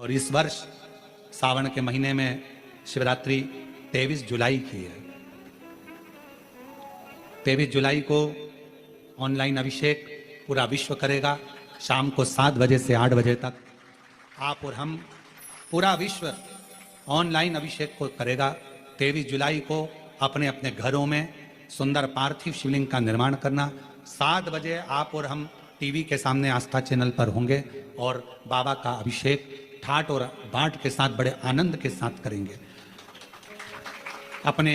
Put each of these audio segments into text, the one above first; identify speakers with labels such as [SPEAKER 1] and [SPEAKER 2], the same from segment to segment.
[SPEAKER 1] और इस वर्ष सावन के महीने में शिवरात्रि 23 जुलाई की है। 23 जुलाई को ऑनलाइन अभिषेक पूरा विश्व करेगा। शाम को 7 बजे से 8 बजे तक आप और हम पूरा विश्व ऑनलाइन अभिषेक को करेगा। 23 जुलाई को अपने अपने घरों में सुंदर पार्थिव शिवलिंग का निर्माण करना। 7 बजे आप और हम टीवी के सामने आस्था चैनल पर होंगे और बाबा का अभिषेक ठाट और बाट के साथ बड़े आनंद के साथ करेंगे। अपने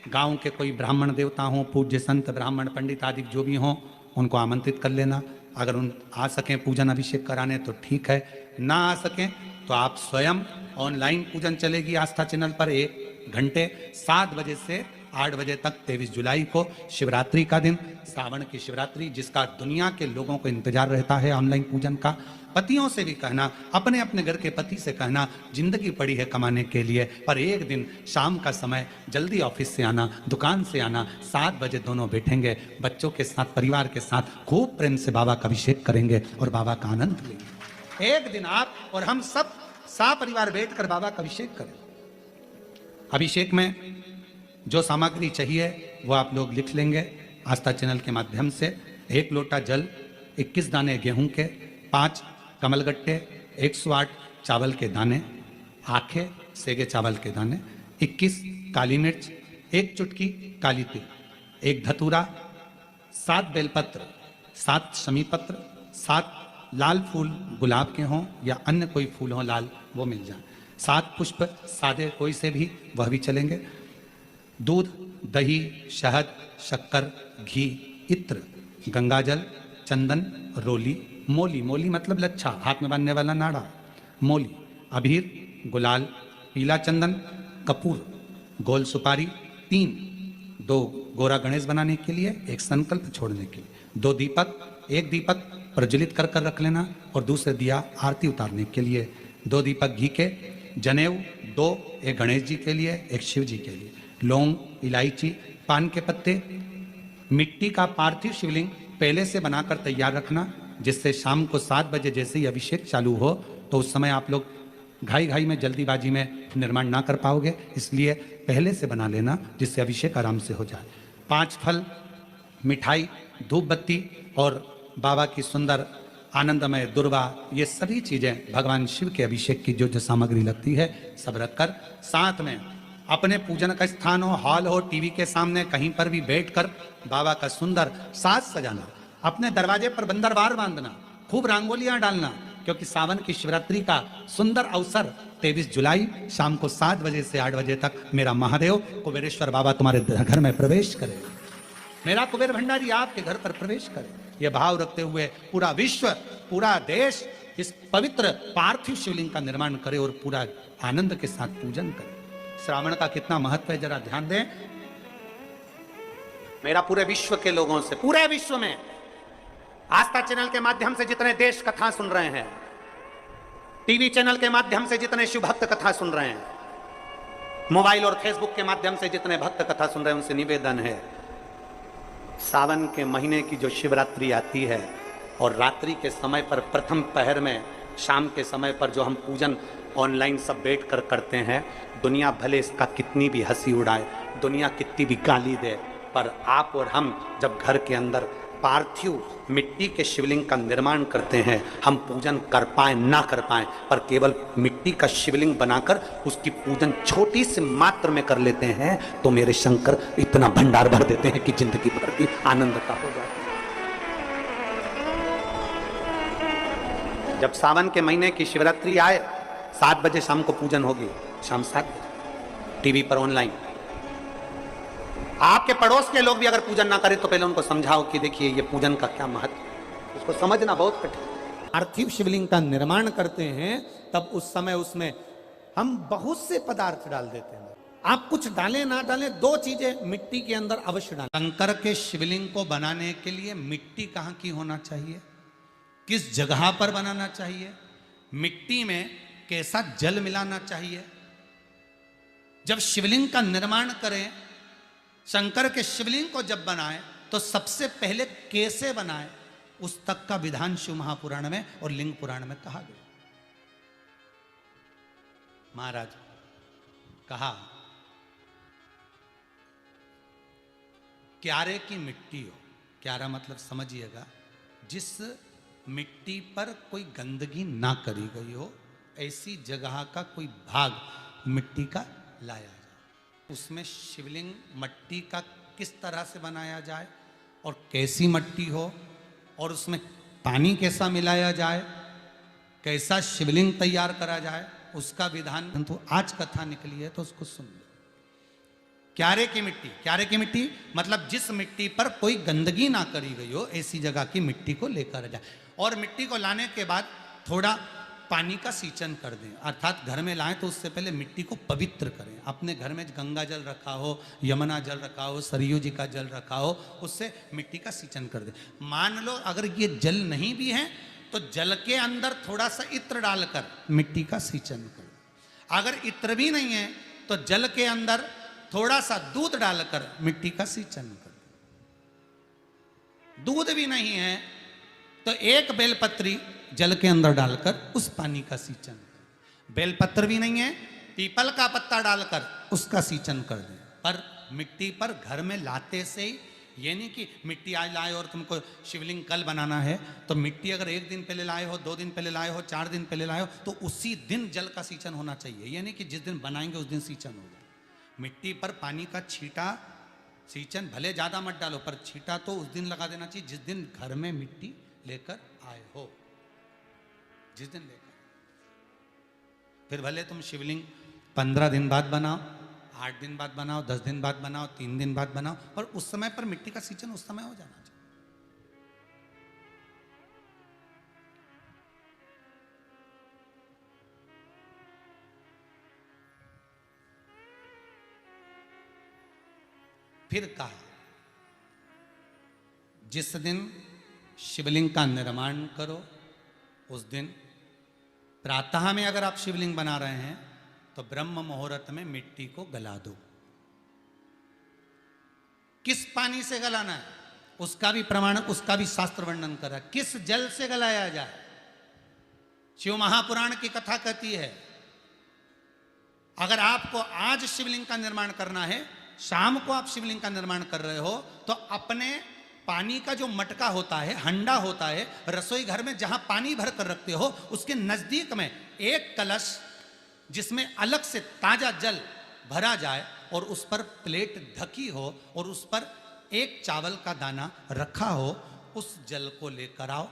[SPEAKER 1] गांव के कोई ब्राह्मण देवता हों, पूज्य संत ब्राह्मण पंडित आदि जो भी हों, उनको आमंत्रित कर लेना। अगर उन आ सकें पूजन अभिषेक कराने तो ठीक है, ना आ सकें तो आप स्वयं ऑनलाइन पूजन चलेगी आस्था चैनल पर 1 घंटे 7 बजे से 8 बजे तक। 23 जुलाई को शिवरात्रि का दिन, सावन की शिवरात्रि, जिसका दुनिया के लोगों को इंतजार रहता है ऑनलाइन पूजन का। पतियों से भी कहना, अपने अपने घर के पति से कहना, जिंदगी पड़ी है कमाने के लिए, पर एक दिन शाम का समय जल्दी ऑफिस से आना, दुकान से आना, 7 बजे दोनों बैठेंगे बच्चों के साथ, परिवार के साथ खूब प्रेम से बाबा का अभिषेक करेंगे और बाबा का आनंद लेंगे। एक दिन आप और हम सब परिवार बैठकर बाबा का अभिषेक करें। अभिषेक में जो सामग्री चाहिए वो आप लोग लिख लेंगे आस्था चैनल के माध्यम से। 1 लोटा जल, 21 दाने गेहूं के, 5 कमलगट्टे, 108 चावल के दाने, आखे सेगे चावल के दाने, 21 काली मिर्च, 1 चुटकी काली तिल, 1 धतूरा, 7 बेलपत्र, 7 शमी पत्र, 7 लाल फूल गुलाब के हों या अन्य कोई फूल हो लाल वो मिल जाए, 7 पुष्प सादे कोई से भी वह भी चलेंगे, दूध, दही, शहद, शक्कर, घी, इत्र, गंगाजल, चंदन, रोली, मोली, मोली मतलब लच्छा, हाथ में बांधने वाला नाड़ा, मोली, अबीर, गुलाल, पीला चंदन, कपूर, गोल सुपारी, 3, 2 गोरा गणेश बनाने के लिए, 1 संकल्प छोड़ने के लिए, 2 दीपक, 1 दीपक प्रज्वलित कर कर रख लेना और दूसरे दिया आरती उतारने के लिए, 2 दीपक घी के, जनेऊ 2, 1 गणेश जी के लिए, 1 शिव जी के लिए, लौंग, इलायची, पान के पत्ते, मिट्टी का पार्थिव शिवलिंग पहले से बनाकर तैयार रखना, जिससे शाम को 7 बजे जैसे ही अभिषेक चालू हो तो उस समय आप लोग घाई घाई में जल्दीबाजी में निर्माण ना कर पाओगे, इसलिए पहले से बना लेना जिससे अभिषेक आराम से हो जाए। 5 फल, मिठाई, धूप बत्ती और बाबा की सुंदर आनंदमय दुर्वा, ये सभी चीजें भगवान शिव के अभिषेक की जो जो सामग्री लगती है सब रखकर, साथ में अपने पूजन का स्थान हो, हॉल हो, टीवी के सामने कहीं पर भी बैठकर बाबा का सुंदर साज सजाना, अपने दरवाजे पर बंदरवार बांधना, खूब रंगोलियां डालना, क्योंकि सावन की शिवरात्रि का सुंदर अवसर 23 जुलाई शाम को 7 बजे से 8 बजे तक मेरा महादेव कुबेरेश्वर बाबा तुम्हारे घर में प्रवेश करे, मेरा कुबेर भंडारी आपके घर पर प्रवेश करे। यह भाव रखते हुए पूरा विश्व, पूरा देश इस पवित्र पार्थिव शिवलिंग का निर्माण करे और पूरा आनंद के साथ पूजन करे। श्रावण का कितना महत्व है जरा ध्यान दें। मेरा पूरे विश्व के लोगों से, पूरे विश्व में आस्था चैनल के माध्यम से जितने देश कथा सुन रहे हैं, टीवी चैनल के माध्यम से जितने शिव भक्त कथा सुन रहे हैं, मोबाइल और फेसबुक के माध्यम से जितने भक्त कथा सुन रहे हैं, उनसे निवेदन है, सावन के महीने की जो शिवरात्रि आती है और रात्रि के समय पर प्रथम पहर में शाम के समय पर जो हम पूजन ऑनलाइन सब बैठ कर करते हैं, दुनिया भले इसका कितनी भी हंसी उड़ाए, दुनिया कितनी भी गाली दे, पर आप और हम जब घर के अंदर पार्थिव मिट्टी के शिवलिंग का निर्माण करते हैं, हम पूजन कर पाए ना कर पाए, पर केवल मिट्टी का शिवलिंग बनाकर उसकी पूजन छोटी सी मात्र में कर लेते हैं तो मेरे शंकर इतना भंडार भर देते हैं कि जिंदगी भर की आनंद का हो जाती है। जब सावन के महीने की शिवरात्रि आए, 7 बजे शाम को पूजन होगी, शाम 7 बजे टीवी पर ऑनलाइन। आपके पड़ोस के लोग भी अगर पूजन ना करें तो पहले उनको समझाओ कि देखिए ये पूजन का क्या महत्व है, उसको समझना बहुत कठिन। पार्थिव शिवलिंग का निर्माण करते हैं तब उस समय उसमें हम बहुत से पदार्थ डाल देते हैं। आप कुछ डालें ना डालें, 2 चीजें मिट्टी के अंदर अवश्य डालें। शंकर के शिवलिंग को बनाने के लिए मिट्टी कहाँ की होना चाहिए, किस जगह पर बनाना चाहिए, मिट्टी में कैसा जल मिलाना चाहिए। जब शिवलिंग का निर्माण करें, शंकर के शिवलिंग को जब बनाएं तो सबसे पहले कैसे बनाएं, उस तक का विधान शिव महापुराण में और लिंग पुराण में कहा गया। महाराज कहा, क्यारे की मिट्टी हो, क्यारा मतलब समझिएगा, जिस मिट्टी पर कोई गंदगी ना करी गई हो, ऐसी जगह का कोई भाग मिट्टी का लाया जाए। उसमें शिवलिंग मट्टी का किस तरह से बनाया जाए और कैसी मट्टी हो, और उसमें पानी कैसा मिलाया जाए, कैसा शिवलिंग तैयार करा जाए, उसका विधान तो आज कथा निकली है तो उसको सुन लो। क्यारे की मिट्टी, क्यारे की मिट्टी मतलब जिस मिट्टी पर कोई गंदगी ना करी गई हो, ऐसी जगह की मिट्टी को लेकर जाए। और मिट्टी को लाने के बाद थोड़ा पानी का सींचन कर दें, अर्थात घर में लाएं तो उससे पहले मिट्टी को पवित्र करें। अपने घर में गंगा जल रखा हो, यमुना जल रखा हो, सरयू जी का जल रखा हो, उससे मिट्टी का सींचन कर दें। मान लो अगर ये जल नहीं भी है तो जल के अंदर थोड़ा सा इत्र डालकर मिट्टी का सींचन कर। अगर इत्र भी नहीं है तो जल के अंदर थोड़ा सा दूध डालकर मिट्टी का सींचन कर। दूध भी नहीं है तो एक बेलपत्री जल के अंदर डालकर उस पानी का सींचन कर। बेलपत्र भी नहीं है, पीपल का पत्ता डालकर उसका सींचन कर दें। पर मिट्टी पर घर में लाते से ही, ये नहीं कि मिट्टी आज लाए और तुमको शिवलिंग कल बनाना है, तो मिट्टी अगर 1 दिन पहले लाए हो, 2 दिन पहले लाए हो, 4 दिन पहले लाए हो, तो उसी दिन जल का सींचन होना चाहिए। ये नहीं कि जिस दिन बनाएंगे उस दिन सींचन होगा। मिट्टी पर पानी का छींटा, सींचन भले ज़्यादा मत डालो, पर छींटा तो उस दिन लगा देना चाहिए जिस दिन घर में मिट्टी लेकर आए हो, जिस दिन लेकर। फिर भले तुम शिवलिंग 15 दिन बाद बनाओ, 8 दिन बाद बनाओ, 10 दिन बाद बनाओ, 3 दिन बाद बनाओ, पर उस समय पर मिट्टी का सींचन उस समय हो जाना चाहिए। फिर कहा, जिस दिन शिवलिंग का निर्माण करो उस दिन प्रातः में अगर आप शिवलिंग बना रहे हैं तो ब्रह्म मुहूर्त में मिट्टी को गला दो। किस पानी से गलाना है उसका भी प्रमाण, उसका भी शास्त्र वर्णन करा। किस जल से गलाया जाए, शिव महापुराण की कथा कहती है, अगर आपको आज शिवलिंग का निर्माण करना है, शाम को आप शिवलिंग का निर्माण कर रहे हो, तो अपने पानी का जो मटका होता है, हंडा होता है, रसोई घर में जहां पानी भर कर रखते हो, उसके नजदीक में एक कलश जिसमें अलग से ताजा जल भरा जाए और उस पर प्लेट ढकी हो और उस पर एक चावल का दाना रखा हो, उस जल को लेकर आओ।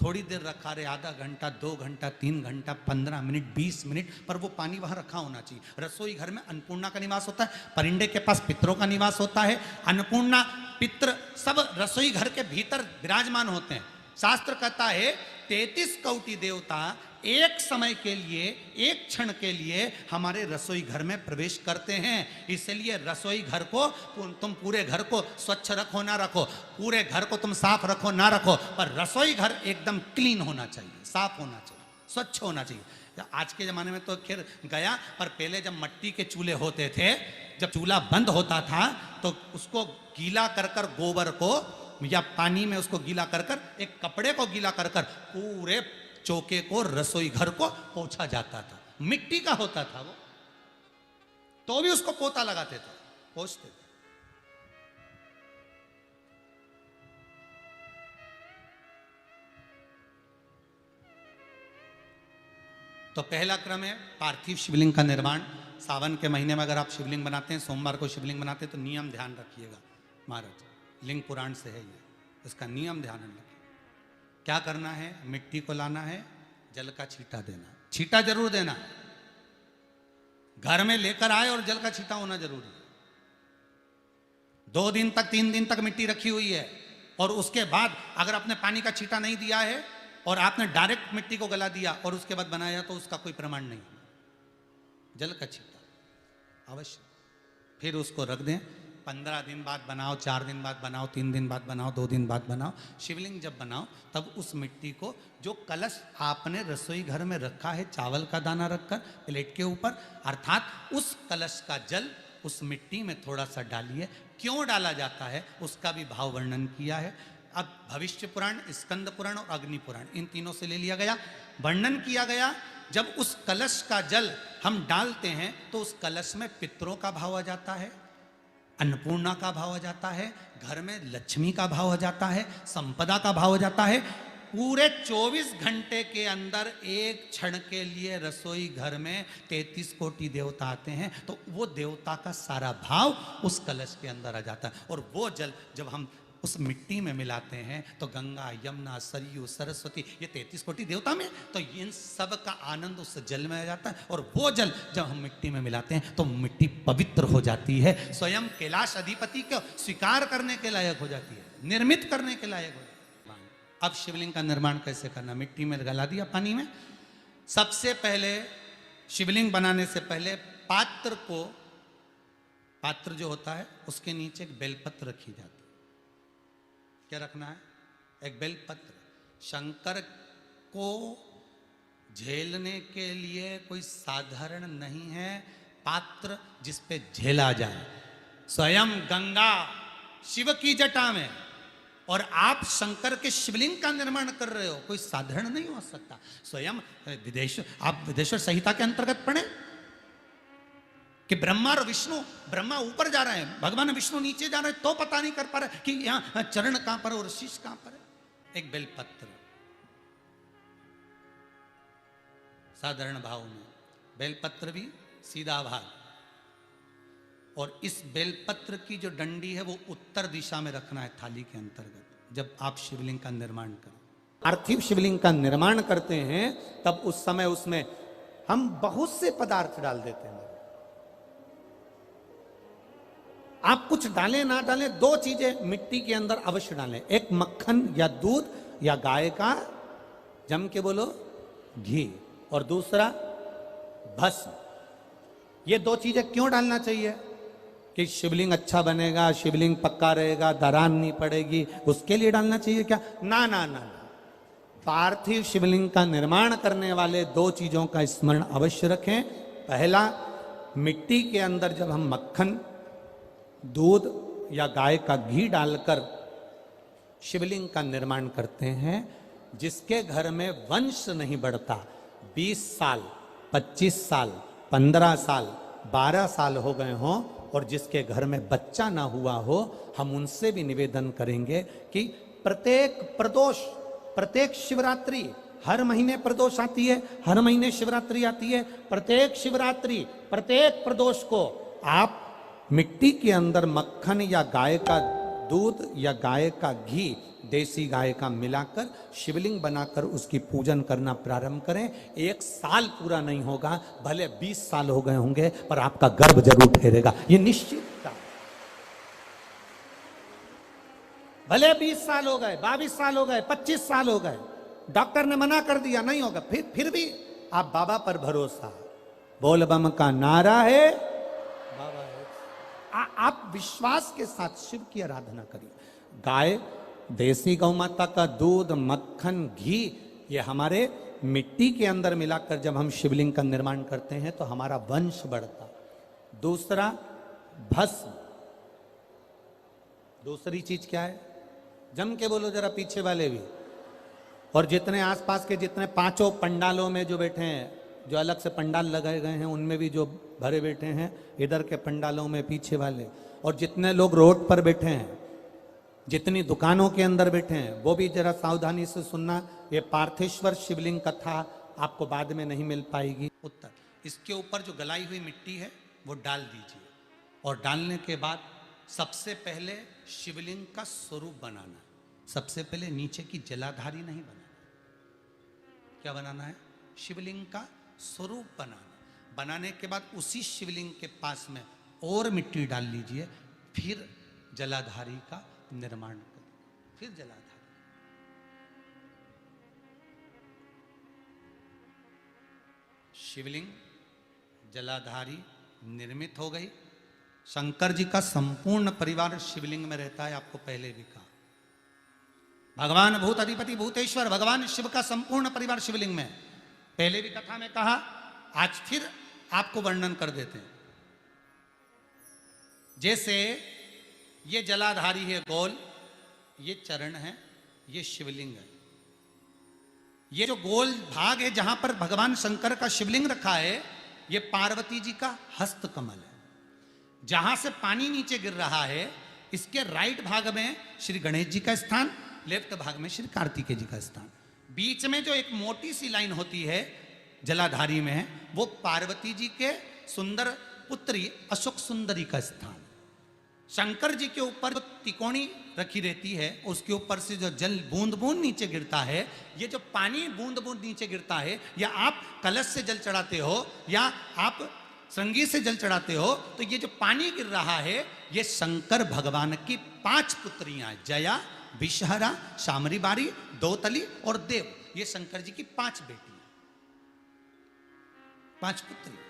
[SPEAKER 1] थोड़ी देर रखा रहे, आधा घंटा, 2 घंटा, 3 घंटा, 15 मिनट, 20 मिनट, पर वो पानी वहां रखा होना चाहिए। रसोई घर में अन्नपूर्णा का निवास होता है, परिंदे के पास पितरों का निवास होता है। अन्नपूर्णा, पित्र सब रसोई घर के भीतर विराजमान होते हैं। शास्त्र कहता है 33 कोटि देवता एक समय के लिए, एक क्षण के लिए हमारे रसोई घर में प्रवेश करते हैं। इसलिए रसोई घर को तुम पूरे घर को स्वच्छ रखो ना रखो, पूरे घर को तुम साफ रखो ना रखो, पर रसोई घर एकदम क्लीन होना चाहिए, साफ होना चाहिए, स्वच्छ होना चाहिए। आज के ज़माने में तो खैर गया, पर पहले जब मट्टी के चूल्हे होते थे, जब चूल्हा बंद होता था तो उसको गीला कर कर, गोबर को या पानी में उसको गीला कर कर, एक कपड़े को गीला कर कर पूरे चौके को, रसोई घर को पोंछा जाता था। मिट्टी का होता था वो, तो भी उसको पोता लगाते थे, पोंछते थे। तो पहला क्रम है पार्थिव शिवलिंग का निर्माण। सावन के महीने में अगर आप शिवलिंग बनाते हैं, सोमवार को शिवलिंग बनाते हैं, तो नियम ध्यान रखिएगा महाराज, लिंग पुराण से है ये, इसका नियम ध्यान रखिए। क्या करना है, मिट्टी को लाना है, जल का छींटा देना, छींटा जरूर देना, घर में लेकर आए और जल का छींटा होना जरूरी है। 2 दिन तक, 3 दिन तक मिट्टी रखी हुई है और उसके बाद अगर आपने पानी का छींटा नहीं दिया है और आपने डायरेक्ट मिट्टी को गला दिया और उसके बाद बनाया, तो उसका कोई प्रमाण नहीं। जल का छींटा अवश्य। फिर उसको रख दें, 15 दिन बाद बनाओ, 4 दिन बाद बनाओ, 3 दिन बाद बनाओ, 2 दिन बाद बनाओ। शिवलिंग जब बनाओ तब उस मिट्टी को, जो कलश आपने रसोई घर में रखा है चावल का दाना रखकर प्लेट के ऊपर, अर्थात उस कलश का जल उस मिट्टी में थोड़ा सा डालिए। क्यों डाला जाता है उसका भी भाव वर्णन किया है। अब भविष्य पुराण, स्कंद पुराण और अग्नि पुराण, इन तीनों से ले लिया गया। वर्णन किया गया, जब उस कलश का जल हम डालते हैं तो उस कलश में पितरों का भाव आ जाता है, अन्नपूर्णा का भाव आ जाता है, घर में लक्ष्मी का भाव आ जाता है, संपदा का भाव आ जाता है। पूरे 24 घंटे के अंदर एक क्षण के लिए रसोई घर में 33 कोटि देवता आते हैं, तो वो देवता का सारा भाव उस कलश के अंदर आ जाता है। और वो जल जब हम उस मिट्टी में मिलाते हैं तो गंगा, यमुना, सरयू, सरस्वती, ये 33 कोटि देवता में, तो इन सब का आनंद उस जल में आ जाता है। और वो जल जब हम मिट्टी में मिलाते हैं तो मिट्टी पवित्र हो जाती है, स्वयं कैलाश अधिपति को स्वीकार करने के लायक हो जाती है, निर्मित करने के लायक हो जाती है। अब शिवलिंग का निर्माण कैसे करना? मिट्टी में गला दिया पानी में। सबसे पहले शिवलिंग बनाने से पहले पात्र जो होता है उसके नीचे एक बेलपत्र रखी जाती है। क्या रखना है? एक बेलपत्र। शंकर को झेलने के लिए कोई साधारण नहीं है पात्र जिस पे झेला जाए। स्वयं गंगा शिव की जटा में, और आप शंकर के शिवलिंग का निर्माण कर रहे हो, कोई साधारण नहीं हो सकता। स्वयं आप विदेश्वर संहिता के अंतर्गत पढ़े कि ब्रह्मा और विष्णु, ब्रह्मा ऊपर जा रहे हैं, भगवान विष्णु नीचे जा रहे हैं, तो पता नहीं कर पा रहे कि यहां चरण कहां पर और शीश कहां पर है। एक बेलपत्र साधारण भाव में, बेलपत्र भी सीधा भाग, और इस बेलपत्र की जो डंडी है वो उत्तर दिशा में रखना है थाली के अंतर्गत। जब आप शिवलिंग का निर्माण करें, पार्थिव शिवलिंग का निर्माण करते हैं, तब उस समय उसमें हम बहुत से पदार्थ डाल देते हैं। आप कुछ डालें ना डालें, दो चीजें मिट्टी के अंदर अवश्य डालें। एक मक्खन या दूध या गाय का, जम के बोलो, घी, और दूसरा भस्म। ये दो चीजें क्यों डालना चाहिए? कि शिवलिंग अच्छा बनेगा, शिवलिंग पक्का रहेगा, दरार नहीं पड़ेगी, उसके लिए डालना चाहिए क्या? ना ना ना, पार्थिव शिवलिंग का निर्माण करने वाले दो चीजों का स्मरण अवश्य रखें। पहला, मिट्टी के अंदर जब हम मक्खन, दूध या गाय का घी डालकर शिवलिंग का निर्माण करते हैं, जिसके घर में वंश नहीं बढ़ता, 20 साल, 25 साल, 15 साल, 12 साल हो गए हों, और जिसके घर में बच्चा ना हुआ हो, हम उनसे भी निवेदन करेंगे कि प्रत्येक प्रदोष, प्रत्येक शिवरात्रि, हर महीने प्रदोष आती है, हर महीने शिवरात्रि आती है, प्रत्येक शिवरात्रि, प्रत्येक प्रदोष को आप मिट्टी के अंदर मक्खन या गाय का दूध या गाय का घी, देसी गाय का मिलाकर शिवलिंग बनाकर उसकी पूजन करना प्रारंभ करें। 1 साल पूरा नहीं होगा, भले 20 साल हो गए होंगे, पर आपका गर्भ जरूर ठहरेगा, ये निश्चित था। भले 20 साल हो गए, 22 साल हो गए, 25 साल हो गए, डॉक्टर ने मना कर दिया नहीं होगा, फिर भी आप बाबा पर भरोसा, बोल बम का नारा है, बाबा है। आप विश्वास के साथ शिव की आराधना करिए। गाय, देसी गौ माता का दूध, मक्खन, घी, ये हमारे मिट्टी के अंदर मिलाकर जब हम शिवलिंग का निर्माण करते हैं तो हमारा वंश बढ़ता। दूसरा, भस्म। दूसरी चीज क्या है? जम के बोलो जरा, पीछे वाले भी, और जितने आसपास के जितने 5 पंडालों में जो बैठे हैं, जो अलग से पंडाल लगाए गए हैं उनमें भी जो भरे बैठे हैं, इधर के पंडालों में पीछे वाले, और जितने लोग रोड पर बैठे हैं, जितनी दुकानों के अंदर बैठे हैं, वो भी जरा सावधानी से सुनना। ये पार्थेश्वर शिवलिंग कथा आपको बाद में नहीं मिल पाएगी। उत्तर, इसके ऊपर जो गलाई हुई मिट्टी है वो डाल दीजिए, और डालने के बाद सबसे पहले शिवलिंग का स्वरूप बनाना। सबसे पहले नीचे की जलाधारी नहीं बनाना। क्या बनाना है? शिवलिंग का स्वरूप बनाना। बनाने के बाद उसी शिवलिंग के पास में और मिट्टी डाल लीजिए, फिर जलाधारी का निर्माण करें, फिर जलाधारी। शिवलिंग, जलाधारी निर्मित हो गई। शंकर जी का संपूर्ण परिवार शिवलिंग में रहता है, आपको पहले भी कहा। भगवान भूत अधिपति भूतेश्वर, भगवान शिव का संपूर्ण परिवार शिवलिंग में, पहले भी कथा में कहा, आज फिर आपको वर्णन कर देते हैं। जैसे ये जलाधारी है गोल, ये चरण है, ये शिवलिंग है। ये जो गोल भाग है जहां पर भगवान शंकर का शिवलिंग रखा है, ये पार्वती जी का हस्त कमल है। जहां से पानी नीचे गिर रहा है, इसके राइट भाग में श्री गणेश जी का स्थान, लेफ्ट भाग में श्री कार्तिकेय जी का स्थान। बीच में जो एक मोटी सी लाइन होती है जलाधारी में, वो पार्वती जी के सुंदर पुत्री अशोक सुंदरी का स्थान। शंकर जी के ऊपर जो तिकोनी रखी रहती है, उसके ऊपर से जो जल बूंद बूंद नीचे गिरता है, ये जो पानी बूंद बूंद नीचे गिरता है, या आप कलश से जल चढ़ाते हो या आप संगीत से जल चढ़ाते हो, तो ये जो पानी गिर रहा है, ये शंकर भगवान की 5 पुत्रियां, जया, विषहरा, शामरी बारी, दोतली और देव, ये शंकर जी की 5 बेटियां, 5 पुत्री।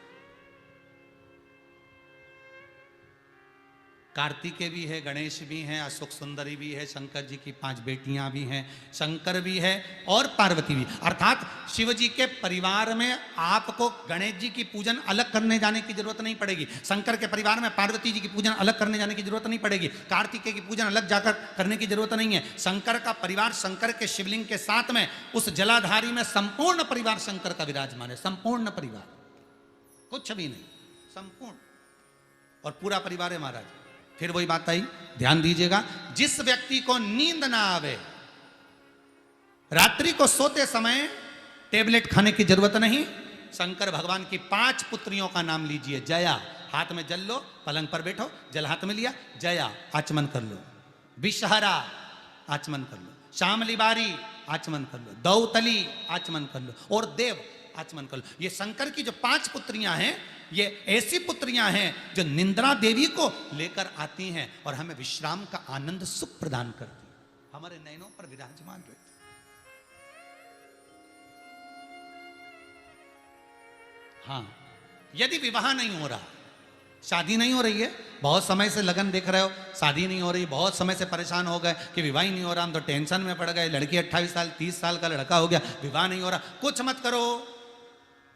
[SPEAKER 1] कार्तिकेय भी है, गणेश भी हैं, अशोक सुंदरी भी है, शंकर जी की 5 बेटियां भी हैं, शंकर भी है और पार्वती भी। अर्थात शिव जी के परिवार में आपको गणेश जी की पूजन अलग करने जाने की जरूरत नहीं पड़ेगी, शंकर के परिवार में पार्वती जी की पूजन अलग करने जाने की जरूरत नहीं पड़ेगी, कार्तिकेय की पूजन अलग जाकर करने की जरूरत नहीं है। शंकर का परिवार, शंकर के शिवलिंग के साथ में उस जलाधारी में संपूर्ण परिवार शंकर का विराजमान है, संपूर्ण परिवार, कुछ भी नहीं, संपूर्ण और पूरा परिवार है महाराज। फिर वही बात आई, ध्यान दीजिएगा, जिस व्यक्ति को नींद ना आवे, रात्रि को सोते समय टेबलेट खाने की जरूरत नहीं, शंकर भगवान की 5 पुत्रियों का नाम लीजिए। जया, हाथ में जल लो, पलंग पर बैठो, जल हाथ में लिया, जया आचमन कर लो, विषहरा आचमन कर लो, शामली बारी आचमन कर लो, दौतली आचमन कर लो और देव आचमन कर लो। ये शंकर की जो 5 पुत्रियां हैं, ये ऐसी पुत्रियां हैं जो निंद्रा देवी को लेकर आती हैं और हमें विश्राम का आनंद सुख प्रदान करती हैं, हमारे नयनों पर विराजमान रहती। हाँ, यदि विवाह नहीं हो रहा, शादी नहीं हो रही है, बहुत समय से लगन देख रहे हो, शादी नहीं हो रही, बहुत समय से परेशान हो गए कि विवाह ही नहीं हो रहा, हम तो टेंशन में पड़ गए, लड़की 28 साल 30 साल का लड़का हो गया, विवाह नहीं हो रहा, कुछ मत करो।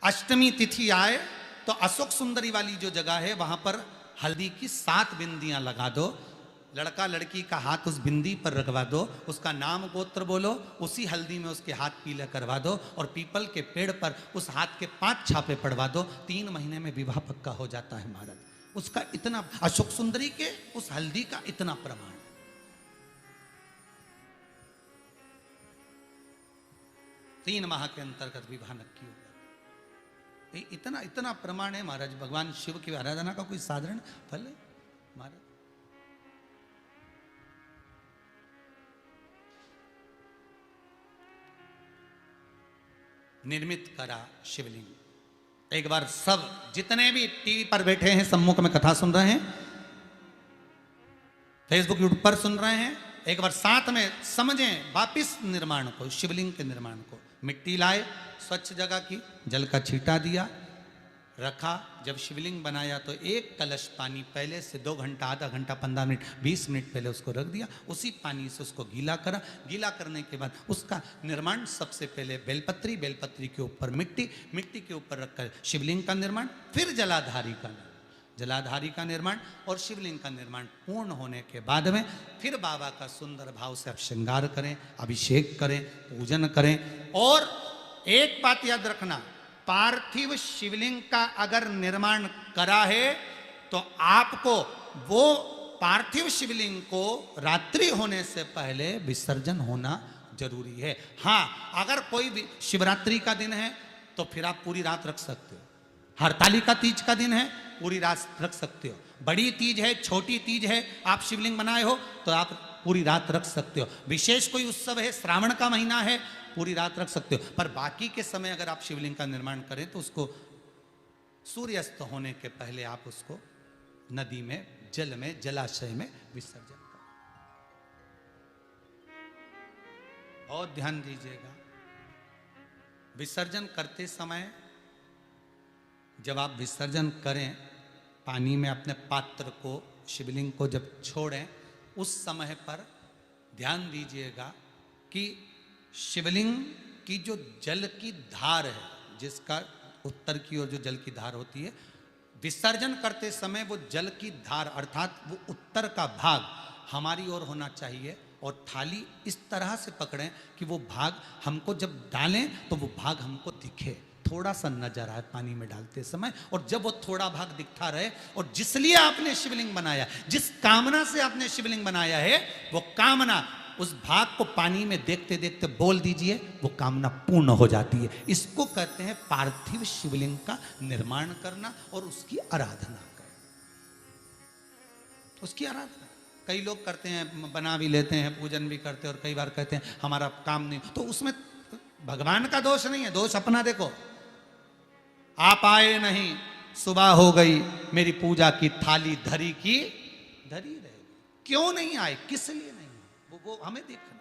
[SPEAKER 1] अष्टमी तिथि आए तो अशोक सुंदरी वाली जो जगह है, वहां पर हल्दी की 7 बिंदियां लगा दो, लड़का लड़की का हाथ उस बिंदी पर रखवा दो, उसका नाम गोत्र बोलो, उसी हल्दी में उसके हाथ पीले करवा दो और पीपल के पेड़ पर उस हाथ के 5 छापे पड़वा दो, 3 महीने में विवाह पक्का हो जाता है महाराज। उसका इतना, अशोक सुंदरी के उस हल्दी का इतना प्रमाण, 3 माह के अंतर्गत विवाह नक्की हो, इतना इतना प्रमाण है महाराज। भगवान शिव की आराधना का कोई साधारण फल है महाराज। निर्मित करा शिवलिंग। एक बार सब जितने भी टीवी पर बैठे हैं, सम्मुख में कथा सुन रहे हैं, फेसबुक यूट्यूब पर सुन रहे हैं, एक बार साथ में समझें वापिस निर्माण को, शिवलिंग के निर्माण को। मिट्टी लाए, स्वच्छ जगह की, जल का छींटा दिया, रखा। जब शिवलिंग बनाया तो 1 कलश पानी पहले से 2 घंटा, आधा घंटा, 15 मिनट, 20 मिनट पहले उसको रख दिया, उसी पानी से उसको गीला करा। गीला करने के बाद उसका निर्माण, सबसे पहले बेलपत्री, बेलपत्री के ऊपर मिट्टी, मिट्टी के ऊपर रखकर शिवलिंग का निर्माण, फिर जलाधारी का निर्माण, जलाधारी का निर्माण और शिवलिंग का निर्माण पूर्ण होने के बाद में फिर बाबा का सुंदर भाव से आप श्रृंगार करें, अभिषेक करें, पूजन करें। और एक बात याद रखना, पार्थिव शिवलिंग का अगर निर्माण करा है तो आपको वो पार्थिव शिवलिंग को रात्रि होने से पहले विसर्जन होना जरूरी है। हाँ, अगर कोई भी शिवरात्रि का दिन है तो फिर आप पूरी रात रख सकते हो, हरतालिका तीज का दिन है पूरी रात रख सकते हो, बड़ी तीज है, छोटी तीज है, आप शिवलिंग बनाए हो तो आप पूरी रात रख सकते हो, विशेष कोई उत्सव है, श्रावण का महीना है, पूरी रात रख सकते हो। पर बाकी के समय अगर आप शिवलिंग का निर्माण करें तो उसको सूर्यास्त होने के पहले आप उसको नदी में, जल में, जलाशय में विसर्जन करें। बहुत ध्यान दीजिएगा, विसर्जन करते समय जब आप विसर्जन करें, पानी में अपने पात्र को, शिवलिंग को जब छोड़ें, उस समय पर ध्यान दीजिएगा कि शिवलिंग की जो जल की धार है, जिसका उत्तर की ओर जो जल की धार होती है, विसर्जन करते समय वो जल की धार अर्थात वो उत्तर का भाग हमारी ओर होना चाहिए और थाली इस तरह से पकड़ें कि वो भाग हमको जब डालें तो वो भाग हमको दिखे, थोड़ा सा नजर आए पानी में डालते समय, और जब वो थोड़ा भाग दिखता रहे, और जिस लिए आपने शिवलिंग बनाया, जिस कामना से आपने शिवलिंग बनाया है, वो कामना उस भाग को पानी में देखते देखते बोल दीजिए, वो कामना पूर्ण हो जाती है। इसको कहते हैं पार्थिव शिवलिंग का निर्माण करना और उसकी आराधना करना। उसकी आराधना कई लोग करते हैं, बना भी लेते हैं, पूजन भी करते हैं, और कई बार कहते हैं हमारा काम नहीं, तो उसमें भगवान का दोष नहीं है, दोष अपना। देखो, आप आए नहीं, सुबह हो गई, मेरी पूजा की थाली धरी की धरी रहे, क्यों नहीं आए, किस लिए नहीं, वो हमें देखना।